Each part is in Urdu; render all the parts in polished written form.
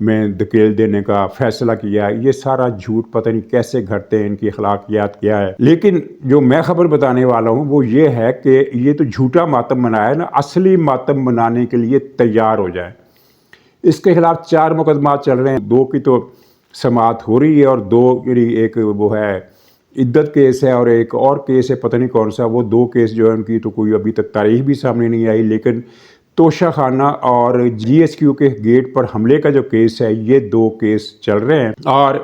میں دھکیل دینے کا فیصلہ کیا. یہ سارا جھوٹ پتہ نہیں کیسے گھڑتے ہیں، ان کی اخلاقیات کیا ہے. لیکن جو میں خبر بتانے والا ہوں وہ یہ ہے کہ یہ تو جھوٹا ماتم منایا نا، اصلی ماتم منانے کے لیے تیار ہو جائیں. اس کے خلاف 4 مقدمات چل رہے ہیں. 2 کی تو سماعت ہو رہی ہے اور 2 یعنی ایک وہ ہے عدت کیس ہے اور ایک اور کیس ہے پتہ نہیں کون سا. وہ 2 کیس جو ہے ان کی تو کوئی ابھی تک تاریخ بھی سامنے نہیں آئی. لیکن توشہ خانہ اور جی ایس کیو کے گیٹ پر حملے کا جو کیس ہے یہ 2 کیس چل رہے ہیں. اور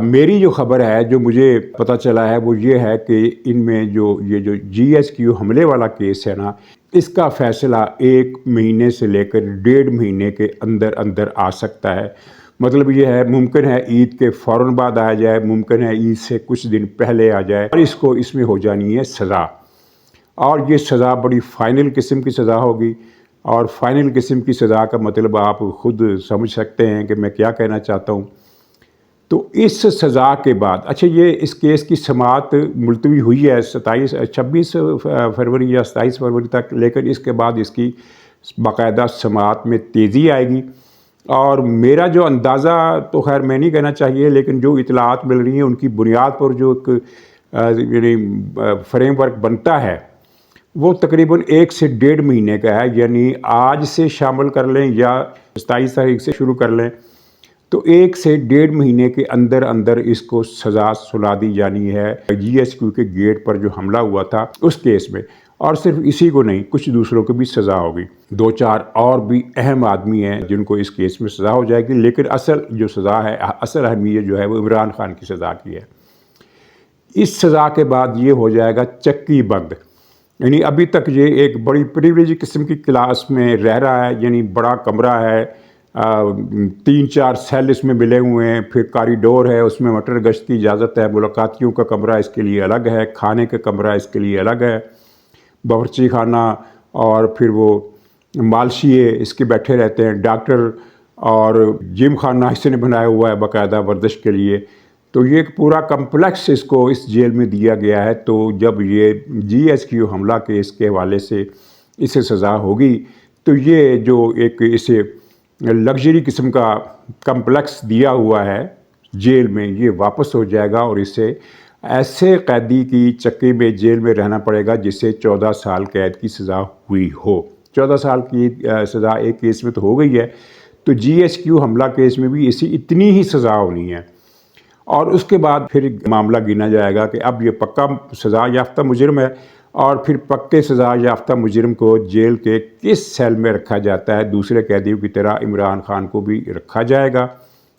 میری جو خبر ہے، جو مجھے پتہ چلا ہے وہ یہ ہے کہ ان میں جو جی ایس کیو حملے والا کیس ہے نا، اس کا فیصلہ 1 مہینے سے لے کر 1.5 مہینے کے اندر اندر آ سکتا ہے. مطلب یہ ہے ممکن ہے عید کے فوراً بعد آ جائے، ممکن ہے عید سے کچھ دن پہلے آ جائے، اور اس میں ہو جانی ہے سزا. اور یہ سزا بڑی فائنل قسم کی سزا ہوگی. اور فائنل قسم کی سزا کا مطلب آپ خود سمجھ سکتے ہیں کہ میں کیا کہنا چاہتا ہوں. تو اس سزا کے بعد یہ اس کیس کی سماعت ملتوی ہوئی ہے 26 فروری یا 27 فروری تک، لیکن اس کے بعد اس کی باقاعدہ سماعت میں تیزی آئے گی. اور میرا جو اندازہ تو خیر میں نہیں کہنا چاہیے، لیکن جو اطلاعات مل رہی ہیں ان کی بنیاد پر جو ایک یعنی فریم ورک بنتا ہے وہ تقریباً 1 سے 1.5 مہینے کا ہے. یعنی آج سے شامل کر لیں یا 27 تاریخ سے شروع کر لیں تو 1 سے 1.5 مہینے کے اندر اندر اس کو سزا سنا دی جانی ہے جی ایس کیو کے گیٹ پر جو حملہ ہوا تھا اس کیس میں. اور صرف اسی کو نہیں، کچھ دوسروں کو بھی سزا ہوگی. 2-4 اور بھی اہم آدمی ہیں جن کو اس کیس میں سزا ہو جائے گی. لیکن اصل جو سزا ہے، اصل اہمیت جو ہے وہ عمران خان کی سزا کی ہے. اس سزا کے بعد یہ ہو جائے گا چکی بند. یعنی ابھی تک یہ ایک بڑی پریویلیج قسم کی کلاس میں رہ رہا ہے. یعنی بڑا کمرہ ہے، 3-4 سیل اس میں ملے ہوئے ہیں، پھر کاریڈور ہے، اس میں موٹر گشت کی اجازت ہے، ملاقاتیوں کا کمرہ اس کے لیے الگ ہے، کھانے کا کمرہ اس کے لیے الگ ہے، باورچی خانہ اور پھر وہ مالشیے اس کے بیٹھے رہتے ہیں، ڈاکٹر اور جم خانہ اس نے بنایا ہوا ہے باقاعدہ ورزش کے لیے. تو یہ ایک پورا کمپلیکس اس کو اس جیل میں دیا گیا ہے. تو جب یہ جی ایس کیو حملہ کیس کے حوالے سے اسے سزا ہوگی تو یہ جو ایک اسے لگژری قسم کا کمپلیکس دیا ہوا ہے جیل میں، یہ واپس ہو جائے گا اور اسے ایسے قیدی کی چکی میں جیل میں رہنا پڑے گا جس سے 14 سال قید کی سزا ہوئی ہو. 14 سال کی سزا ایک کیس میں تو ہو گئی ہے، تو جی ایس کیو حملہ کیس میں بھی اتنی ہی سزا ہونی ہے. اور اس کے بعد پھر معاملہ گنا جائے گا کہ اب یہ پکا سزا یافتہ مجرم ہے، اور پھر پکے سزا یافتہ مجرم کو جیل کے کس سیل میں رکھا جاتا ہے. دوسرے قیدیوں کی طرح عمران خان کو بھی رکھا جائے گا.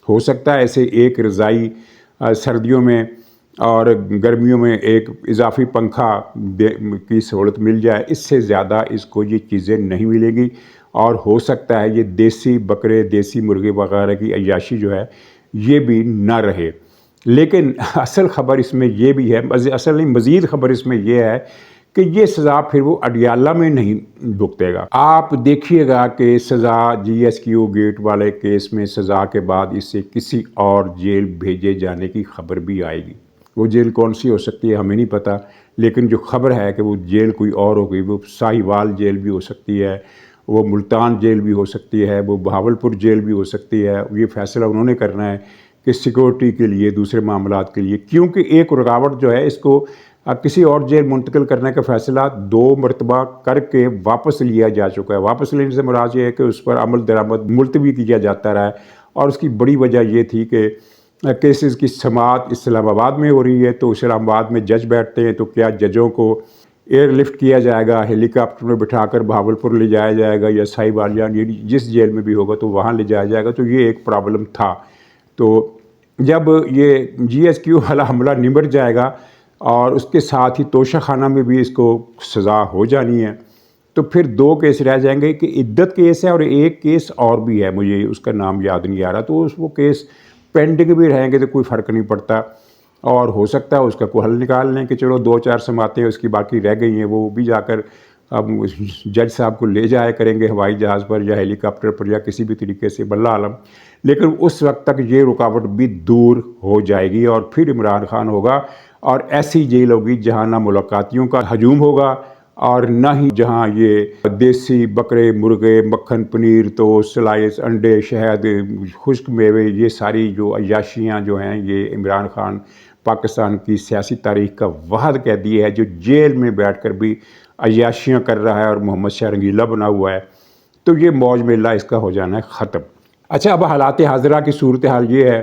ہو سکتا ہے ایسے ایک رضائی سردیوں میں اور گرمیوں میں ایک اضافی پنکھا کی سہولت مل جائے، اس سے زیادہ اس کو یہ چیزیں نہیں ملے گی. اور ہو سکتا ہے یہ دیسی بکرے، دیسی مرغے وغیرہ کی عیاشی جو ہے یہ بھی نہ رہے. لیکن اصل خبر اس میں یہ بھی ہے، مزید خبر اس میں یہ ہے کہ یہ سزا پھر وہ اڈیالہ میں نہیں بھگتے گا. آپ دیکھیے گا کہ سزا جی ایس کیو گیٹ والے کیس میں سزا کے بعد اسے کسی اور جیل بھیجے جانے کی خبر بھی آئے گی. وہ جیل کون سی ہو سکتی ہے ہمیں نہیں پتہ، لیکن جو خبر ہے کہ وہ جیل کوئی اور ہوگی. وہ ساہیوال جیل بھی ہو سکتی ہے، وہ ملتان جیل بھی ہو سکتی ہے، وہ بہاولپور جیل بھی ہو سکتی ہے. یہ فیصلہ انہوں نے کرنا ہے کہ سیکورٹی کے لیے، دوسرے معاملات کے لیے، کیونکہ ایک رکاوٹ جو ہے اس کو کسی اور جیل منتقل کرنے کا فیصلہ 2 مرتبہ کر کے واپس لیا جا چکا ہے. واپس لینے سے مراد یہ ہے کہ اس پر عمل درآمد ملتوی کیا جاتا رہا ہے، اور اس کی بڑی وجہ یہ تھی کہ کیسز کی سماعت اسلام آباد میں ہو رہی ہے. تو اسلام آباد میں جج بیٹھتے ہیں، تو کیا ججوں کو ایئر لفٹ کیا جائے گا، ہیلی کاپٹر میں بٹھا کر بہاولپور لے جایا جائے گا، یا ساہیوال یا جس جیل میں بھی ہوگا تو وہاں لے جایا جائے گا. تو یہ ایک پرابلم تھا. تو جب یہ جی ایس کیو والا حملہ نمٹ جائے گا اور اس کے ساتھ ہی توشہ خانہ میں بھی اس کو سزا ہو جانی ہے، تو پھر 2 کیس رہ جائیں گے کہ عدت کیس ہے اور ایک کیس اور بھی ہے، مجھے اس کا نام یاد نہیں آ رہا. تو وہ کیس پینڈنگ بھی رہیں گے تو کوئی فرق نہیں پڑتا، اور ہو سکتا ہے اس کا کوئی حل نکال لیں کہ چلو 2-4 سماعتیں اس کی باقی رہ گئی ہیں، وہ بھی جا کر اب جج صاحب کو لے جایا کریں گے ہوائی جہاز پر یا ہیلی کاپٹر پر یا کسی بھی طریقے سے، باللہ عالم. لیکن اس وقت تک یہ رکاوٹ بھی دور ہو جائے گی، اور پھر عمران خان ہوگا اور ایسی جیل ہوگی جہاں نہ ملاقاتیوں کا ہجوم ہوگا اور نہ ہی جہاں یہ دیسی بکرے مرغے مکھن پنیر توست سلائس انڈے شہد خشک میوے یہ ساری جو عیاشیاں جو ہیں یہ عمران خان پاکستان کی سیاسی تاریخ کا واحد قیدی ہے جو جیل میں بیٹھ کر بھی عیاشیاں کر رہا ہے اور محمد شاہ رنگیلا بنا ہوا ہے، تو یہ موج میلہ اس کا ہو جانا ہے ختم۔ اچھا، اب حالات حاضرہ کی صورتحال یہ ہے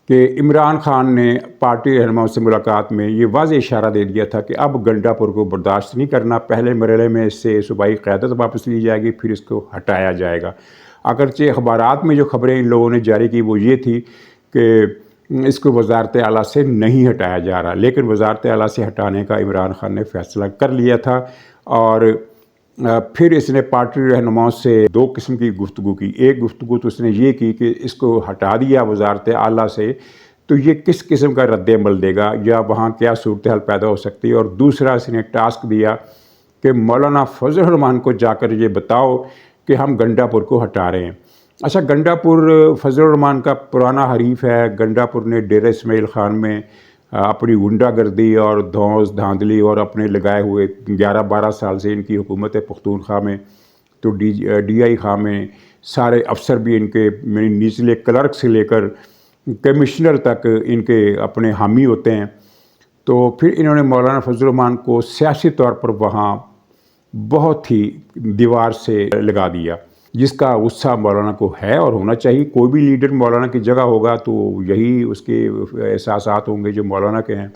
کہ عمران خان نے پارٹی رہنماؤں سے ملاقات میں یہ واضح اشارہ دے دیا تھا کہ اب گنڈا پور کو برداشت نہیں کرنا، پہلے مرحلے میں اس سے صوبائی قیادت واپس لی جائے گی، پھر اس کو ہٹایا جائے گا۔ اگرچہ اخبارات میں جو خبریں ان لوگوں نے جاری کی وہ یہ تھی کہ اس کو وزارت اعلیٰ سے نہیں ہٹایا جا رہا، لیکن وزارت اعلیٰ سے ہٹانے کا عمران خان نے فیصلہ کر لیا تھا، اور پھر اس نے پارٹی رہنماؤں سے دو قسم کی گفتگو کی۔ ایک گفتگو تو اس نے یہ کی کہ اس کو ہٹا دیا وزارت اعلیٰ سے تو یہ کس قسم کا رد عمل دے گا یا وہاں کیا صورتحال پیدا ہو سکتی ہے، اور دوسرا اس نے ٹاسک دیا کہ مولانا فضل الرحمان کو جا کر یہ بتاؤ کہ ہم گنڈا پور کو ہٹا رہے ہیں۔ اچھا، گنڈا پور فضل الرحمان کا پرانا حریف ہے۔ گنڈا پور نے ڈیرہ اسماعیل خان میں اپنی غنڈہ گردی اور دھونس دھاندلی اور اپنے لگائے ہوئے 11-12 سال سے ان کی حکومت پختونخوا میں، تو ڈی آئی خواہ میں سارے افسر بھی ان کے نچلے کلرک سے لے کر کمشنر تک ان کے اپنے حامی ہوتے ہیں۔ تو پھر انہوں نے مولانا فضل الرحمان کو سیاسی طور پر وہاں بہت ہی دیوار سے لگا دیا، جس کا غصہ مولانا کو ہے اور ہونا چاہیے۔ کوئی بھی لیڈر مولانا کی جگہ ہوگا تو یہی اس کے احساسات ہوں گے جو مولانا کے ہیں۔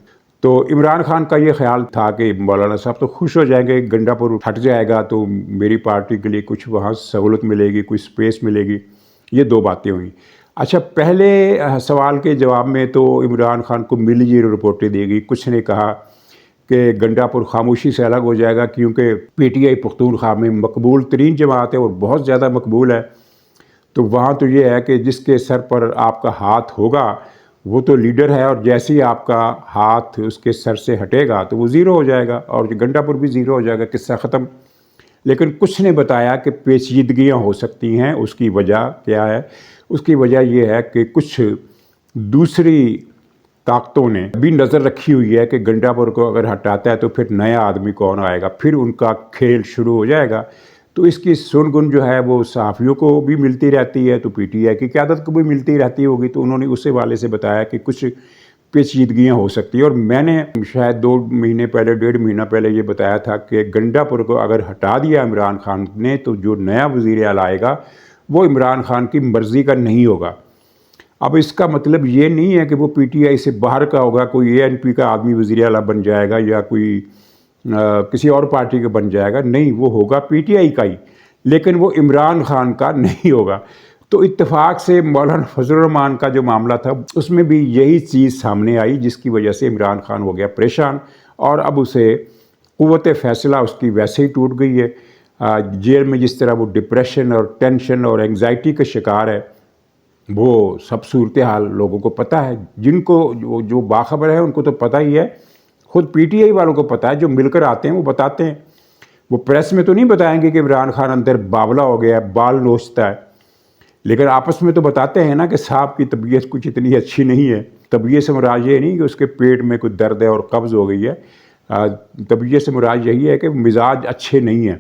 تو عمران خان کا یہ خیال تھا کہ مولانا صاحب تو خوش ہو جائیں گے، گنڈا پور ہٹ جائے گا تو میری پارٹی کے لیے کچھ وہاں سہولت ملے گی، کوئی سپیس ملے گی۔ یہ دو باتیں ہوئیں۔ اچھا، پہلے سوال کے جواب میں تو عمران خان کو ملی جلی رپورٹیں دی گئی۔ کچھ نے کہا کہ گنڈا پور خاموشی سے الگ ہو جائے گا کیونکہ پی ٹی آئی پختونخوا میں مقبول ترین جماعت ہے اور بہت زیادہ مقبول ہے، تو وہاں تو یہ ہے کہ جس کے سر پر آپ کا ہاتھ ہوگا وہ تو لیڈر ہے، اور جیسے ہی آپ کا ہاتھ اس کے سر سے ہٹے گا تو وہ زیرو ہو جائے گا، اور گنڈا پور بھی زیرو ہو جائے گا، قصہ ختم۔ لیکن کچھ نے بتایا کہ پیچیدگیاں ہو سکتی ہیں۔ اس کی وجہ کیا ہے؟ اس کی وجہ یہ ہے کہ کچھ دوسری طاقتوں نے بھی نظر رکھی ہوئی ہے کہ گنڈا پور کو اگر ہٹاتا ہے تو پھر نیا آدمی کون آئے گا، پھر ان کا کھیل شروع ہو جائے گا۔ تو اس کی سن گن جو ہے وہ صحافیوں کو بھی ملتی رہتی ہے، تو پی ٹی آئی کی قیادت کو بھی ملتی رہتی ہوگی، تو انہوں نے اس حوالے سے بتایا کہ کچھ پیچیدگیاں ہو سکتی ہیں۔ اور میں نے شاید 2 مہینے پہلے 1.5 مہینہ پہلے یہ بتایا تھا کہ گنڈا پور کو اگر ہٹا دیا عمران خان نے تو جو نیا وزیر اعلیٰ آئے گا وہ عمران خان کی مرضی کا نہیں ہوگا۔ اب اس کا مطلب یہ نہیں ہے کہ وہ پی ٹی آئی سے باہر کا ہوگا، کوئی اے این پی کا آدمی وزیر اعلیٰ بن جائے گا یا کوئی کسی اور پارٹی کا بن جائے گا، نہیں، وہ ہوگا پی ٹی آئی کا ہی، لیکن وہ عمران خان کا نہیں ہوگا۔ تو اتفاق سے مولانا فضل الرحمان کا جو معاملہ تھا اس میں بھی یہی چیز سامنے آئی، جس کی وجہ سے عمران خان ہو گیا پریشان، اور اب اسے قوت فیصلہ اس کی ویسے ہی ٹوٹ گئی ہے۔ جیل میں جس طرح وہ ڈپریشن اور ٹینشن اور انگزائٹی کا شکار ہے، وہ سب صورتحال لوگوں کو پتہ ہے، جن کو جو باخبر ہے ان کو تو پتہ ہی ہے، خود پی ٹی آئی والوں کو پتہ ہے، جو مل کر آتے ہیں وہ بتاتے ہیں۔ وہ پریس میں تو نہیں بتائیں گے کہ عمران خان اندر باولا ہو گیا ہے، بال نوچتا ہے، لیکن آپس میں تو بتاتے ہیں نا کہ صاحب کی طبیعت کچھ اتنی اچھی نہیں ہے۔ طبیعت سے مراد یہ نہیں کہ اس کے پیٹ میں کوئی درد ہے اور قبض ہو گئی ہے، طبیعت سے مراد یہی ہے کہ مزاج اچھے نہیں ہیں۔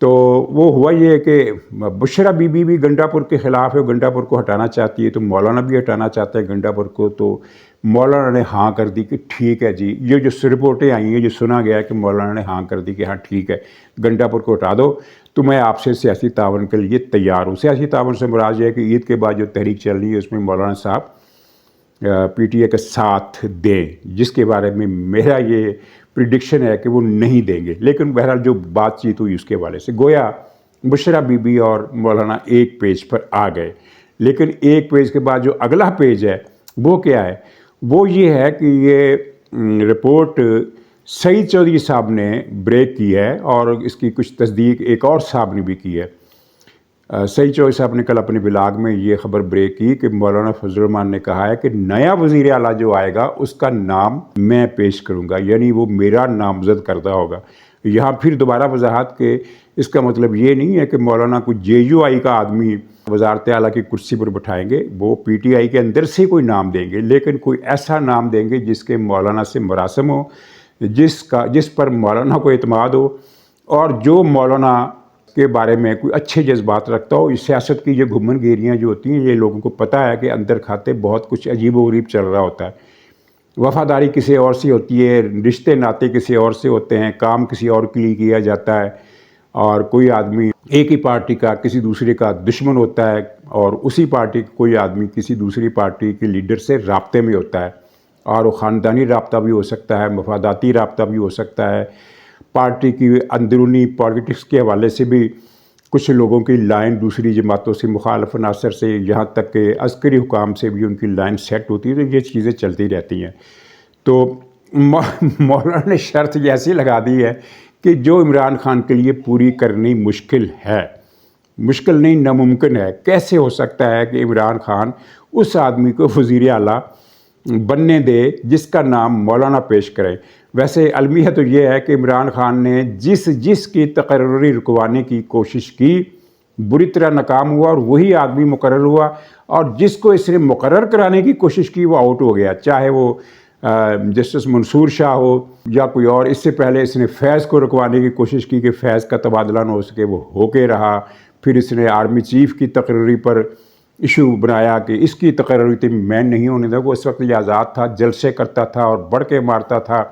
تو وہ ہوا یہ ہے کہ بشرا بی بی بھی گنڈا پور کے خلاف ہے، گنڈا پور کو ہٹانا چاہتی ہے، تو مولانا بھی ہٹانا چاہتا ہے گنڈا پور کو، تو مولانا نے ہاں کر دی کہ ٹھیک ہے جی، یہ جو رپورٹیں آئی ہیں جو سنا گیا ہے کہ مولانا نے ہاں کر دی کہ ہاں ٹھیک ہے گنڈا پور کو ہٹا دو، تو میں آپ سے سیاسی تعاون کے لیے تیار ہوں۔ سیاسی تعاون سے مراد یہ ہے کہ عید کے بعد جو تحریک چل رہی ہے اس میں مولانا صاحب پی ٹی آئی کا ساتھ دیں، جس کے بارے میں میرا یہ پریڈکشن ہے کہ وہ نہیں دیں گے، لیکن بہرحال جو بات چیت ہوئی اس کے حوالے سے گویا بشرا بی بی اور مولانا ایک پیج پر آ گئے، لیکن ایک پیج کے بعد جو اگلا پیج ہے وہ کیا ہے؟ وہ یہ ہے کہ یہ رپورٹ سعید چودھری صاحب نے بریک کی ہے، اور اس کی کچھ تصدیق ایک اور صاحب نے بھی کی ہے۔ سعید چودھری صاحب نے کل اپنے بلاگ میں یہ خبر بریک کی کہ مولانا فضل الرحمان نے کہا ہے کہ نیا وزیر اعلیٰ جو آئے گا اس کا نام میں پیش کروں گا، یعنی وہ میرا نامزد کردہ ہوگا۔ یہاں پھر دوبارہ وضاحت کہ اس کا مطلب یہ نہیں ہے کہ مولانا کو جے یو آئی کا آدمی وزارت اعلیٰ کی کرسی پر بٹھائیں گے، وہ پی ٹی آئی کے اندر سے کوئی نام دیں گے، لیکن کوئی ایسا نام دیں گے جس کے مولانا سے مراسم ہو، جس پر مولانا کو اعتماد ہو اور جو مولانا کے بارے میں کوئی اچھے جذبات رکھتا ہو. اس سیاست کی یہ گھومن گیریاں جو ہوتی ہیں یہ لوگوں کو پتہ ہے کہ اندر کھاتے بہت کچھ عجیب و غریب چل رہا ہوتا ہے. وفاداری کسی اور سے ہوتی ہے، رشتے ناطے کسی اور سے ہوتے ہیں، کام کسی اور کے لیے کیا جاتا ہے، اور کوئی آدمی ایک ہی پارٹی کا کسی دوسرے کا دشمن ہوتا ہے، اور اسی پارٹی کا کوئی آدمی کسی دوسری پارٹی کے لیڈر سے رابطے میں ہوتا ہے، اور وہ خاندانی رابطہ بھی ہو سکتا ہے، مفاداتی رابطہ بھی ہو سکتا ہے، پارٹی کی اندرونی پالیٹکس کے حوالے سے بھی کچھ لوگوں کی لائن دوسری جماعتوں سے، مخالف عناصر سے، یہاں تک کہ عسکری حکام سے بھی ان کی لائن سیٹ ہوتی ہے. تو یہ چیزیں چلتی رہتی ہیں. تو مولانا نے شرط ایسی لگا دی ہے کہ جو عمران خان کے لیے پوری کرنی مشکل ہے، مشکل نہیں ناممکن ہے. کیسے ہو سکتا ہے کہ عمران خان اس آدمی کو وزیر اعلیٰ بننے دے جس کا نام مولانا پیش کرے؟ ویسے المیہ تو یہ ہے کہ عمران خان نے جس کی تقرری رکوانے کی کوشش کی بری طرح ناکام ہوا، اور وہی آدمی مقرر ہوا، اور جس کو اس نے مقرر کرانے کی کوشش کی وہ آؤٹ ہو گیا، چاہے وہ جسٹس منصور شاہ ہو یا کوئی اور. اس سے پہلے اس نے فیض کو رکوانے کی کوشش کی کہ فیض کا تبادلہ نہ ہو سکے، وہ ہو کے رہا. پھر اس نے آرمی چیف کی تقرری پر ایشو بنایا کہ اس کی تقرری تھی میں نہیں ہونے دوں. وہ اس وقت یہ آزاد تھا، جلسے کرتا تھا اور بڑکے مارتا تھا،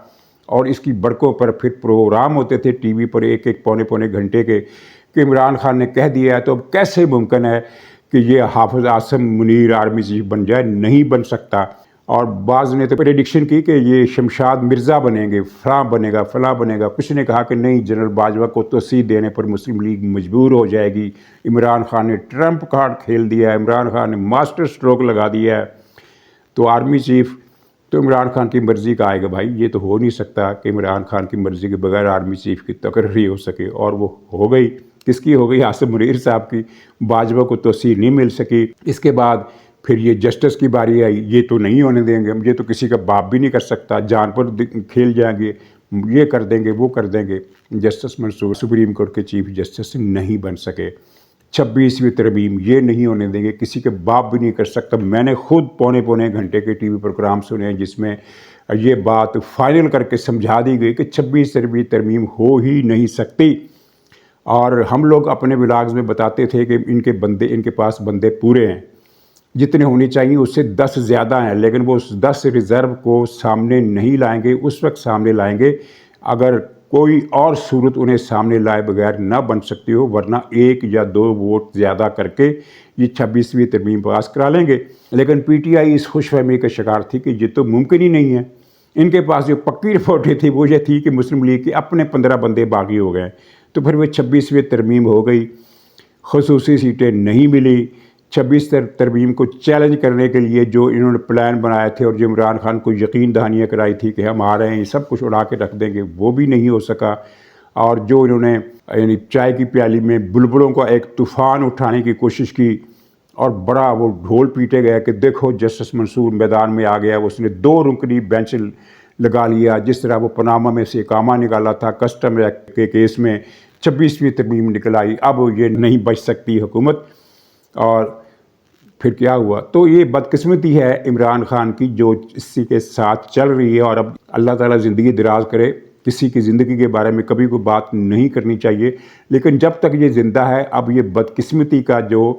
اور اس کی بڑکوں پر پھر پروگرام ہوتے تھے ٹی وی پر ایک پونے گھنٹے کے کہ عمران خان نے کہہ دیا ہے. تو اب کیسے ممکن ہے کہ یہ حافظ عاصم منیر آرمی چیف بن جائے؟ نہیں بن سکتا. اور بعض نے تو پریڈکشن کی کہ یہ شمشاد مرزا بنیں گے، فلاں بنے گا، فلاں بنے گا. کچھ نے کہا کہ نہیں، جنرل باجوہ کو توسیع دینے پر مسلم لیگ مجبور ہو جائے گی. عمران خان نے ٹرمپ کارڈ کھیل دیا ہے، عمران خان نے ماسٹر سٹروک لگا دیا ہے. تو آرمی چیف تو عمران خان کی مرضی کا آئے گا. بھائی یہ تو ہو نہیں سکتا کہ عمران خان کی مرضی کے بغیر آرمی چیف کی تقرری ہو سکے. اور وہ ہو گئی. کس کی ہو گئی؟ عاصم منیر صاحب کی. باجوہ کو توسیع نہیں مل سکی. اس کے بعد پھر یہ جسٹس کی باری آئی. یہ تو نہیں ہونے دیں گے ہم، یہ تو کسی کا باپ بھی نہیں کر سکتا، جان پر کھیل جائیں گے، یہ کر دیں گے، وہ کر دیں گے. جسٹس منصور سپریم کورٹ کے چیف جسٹس نہیں بن سکے. 26ویں ترمیم یہ نہیں ہونے دیں گے، کسی کے باپ بھی نہیں کر سکتا. میں نے خود پونے گھنٹے کے ٹی وی پروگرام سنے ہیں جس میں یہ بات فائنل کر کے سمجھا دی گئی کہ 26ویں ترمیم ہو ہی نہیں سکتی. اور ہم لوگ اپنے ولاگز میں بتاتے تھے کہ ان کے پاس بندے پورے ہیں، جتنے ہونی چاہیے اس سے 10 زیادہ ہیں، لیکن وہ اس 10 ریزرو کو سامنے نہیں لائیں گے. اس وقت سامنے لائیں گے اگر کوئی اور صورت انہیں سامنے لائے بغیر نہ بن سکتی ہو، ورنہ 1 یا 2 ووٹ زیادہ کر کے یہ 26ویں ترمیم پاس کرا لیں گے. لیکن پی ٹی آئی اس خوش فہمی کا شکار تھی کہ یہ تو ممکن ہی نہیں ہے. ان کے پاس جو پکی رپورٹیں تھی وہ یہ تھی کہ مسلم لیگ کے اپنے 15 بندے باغی ہو گئے. تو پھر وہ 26ویں ترمیم ہو گئی، خصوصی سیٹیں نہیں ملی. 26 ترمیم کو چیلنج کرنے کے لیے جو انہوں نے پلان بنائے تھے اور جو عمران خان کو یقین دہانیاں کرائی تھی کہ ہم آ رہے ہیں یہ سب کچھ اڑا کے رکھ دیں گے، وہ بھی نہیں ہو سکا. اور جو انہوں نے یعنی چائے کی پیالی میں بلبلوں کا ایک طوفان اٹھانے کی کوشش کی اور بڑا وہ ڈھول پیٹے گئے کہ دیکھو جسٹس منصور میدان میں آ گیا، اس نے 2 رکنی بینچ لگا لیا. جس طرح وہ پاناما میں سے اقامہ نکالا تھا کسٹم ایکٹ کے کیس میں، 26ویں ترمیم نکل آئی. اب یہ نہیں بچ سکتی حکومت. اور پھر کیا ہوا؟ تو یہ بدقسمتی ہے عمران خان کی جو اسی کے ساتھ چل رہی ہے. اور اب اللہ تعالیٰ زندگی دراز کرے. کسی کی زندگی کے بارے میں کبھی کوئی بات نہیں کرنی چاہیے، لیکن جب تک یہ زندہ ہے اب یہ بدقسمتی کا جو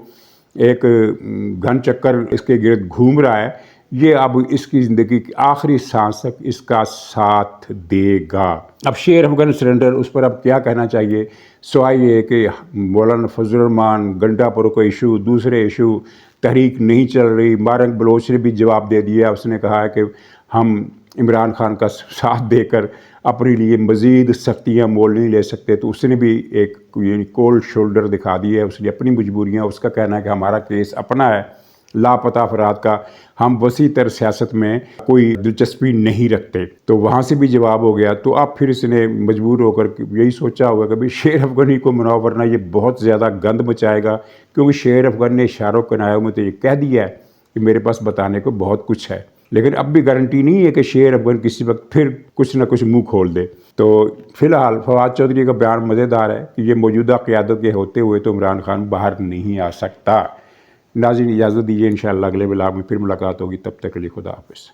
ایک گھن چکر اس کے گرد گھوم رہا ہے، یہ اب اس کی زندگی کی آخری سانس تک اس کا ساتھ دے گا. اب شیر افغان سرنڈر، اس پر اب کیا کہنا چاہیے سوائے یہ کہ مولانا فضل الرحمان گنڈا پورو کا ایشو، دوسرے ایشو تحریک نہیں چل رہی. مارنگ بلوچ نے بھی جواب دے دیا. اس نے کہا ہے کہ ہم عمران خان کا ساتھ دے کر اپنے لیے مزید سختیاں مول نہیں لے سکتے. تو اس نے بھی ایک کولڈ شولڈر دکھا دی ہے. اس نے اپنی مجبوریاں، اس کا کہنا ہے کہ ہمارا کیس اپنا ہے، لاپتہ افراد کا، ہم وسیع تر سیاست میں کوئی دلچسپی نہیں رکھتے. تو وہاں سے بھی جواب ہو گیا. تو اب پھر اس نے مجبور ہو کر یہی سوچا ہوگا کہ شیر افغانی کو مناؤ ورنہ یہ بہت زیادہ گند مچائے گا. کیونکہ شیر افغان نے اشاروں کنایوں میں تو یہ کہہ دیا ہے کہ میرے پاس بتانے کو بہت کچھ ہے، لیکن اب بھی گارنٹی نہیں ہے کہ شیر افغان کسی وقت پھر کچھ نہ کچھ منہ کھول دے. تو فی الحال فواد چودھری کا بیان مزیدار ہے کہ یہ موجودہ قیادت کے ہوتے ہوئے تو عمران خان باہر نہیں آ سکتا. ناظرین اجازت دیجیے، انشاءاللہ اگلے ولاگ میں پھر ملاقات ہوگی. تب تک کے لیے خدا حافظ.